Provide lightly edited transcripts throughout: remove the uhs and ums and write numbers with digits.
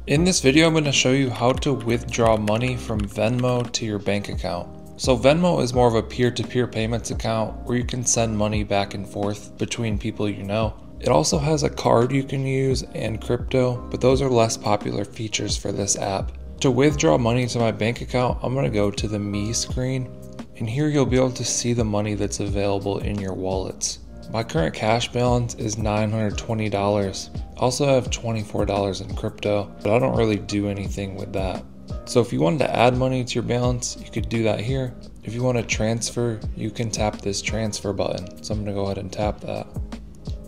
In this video, I'm going to show you how to withdraw money from Venmo to your bank account. So Venmo is more of a peer-to-peer payments account where you can send money back and forth between people you know. It also has a card you can use and crypto, but those are less popular features for this app. To withdraw money to my bank account, I'm going to go to the Me screen, and here you'll be able to see the money that's available in your wallets. My current cash balance is $920. I also have $24 in crypto, but I don't really do anything with that. So if you wanted to add money to your balance, you could do that here. If you want to transfer, you can tap this transfer button. So I'm going to go ahead and tap that.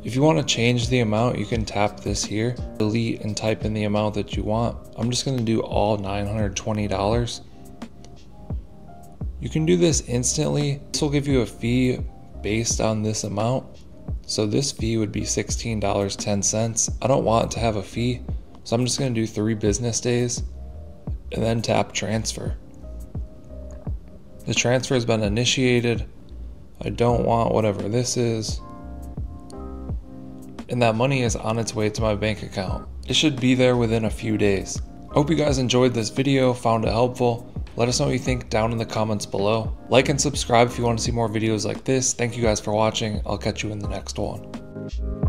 If you want to change the amount, you can tap this here, delete and type in the amount that you want. I'm just going to do all $920. You can do this instantly. This will give you a fee based on this amount. So this fee would be $16.10. I don't want to have a fee, so I'm just going to do 3 business days and then tap transfer. The transfer has been initiated. I don't want whatever this is. And that money is on its way to my bank account. It should be there within a few days. I hope you guys enjoyed this video, found it helpful. Let us know what you think down in the comments below. Like and subscribe if you want to see more videos like this. Thank you guys for watching. I'll catch you in the next one.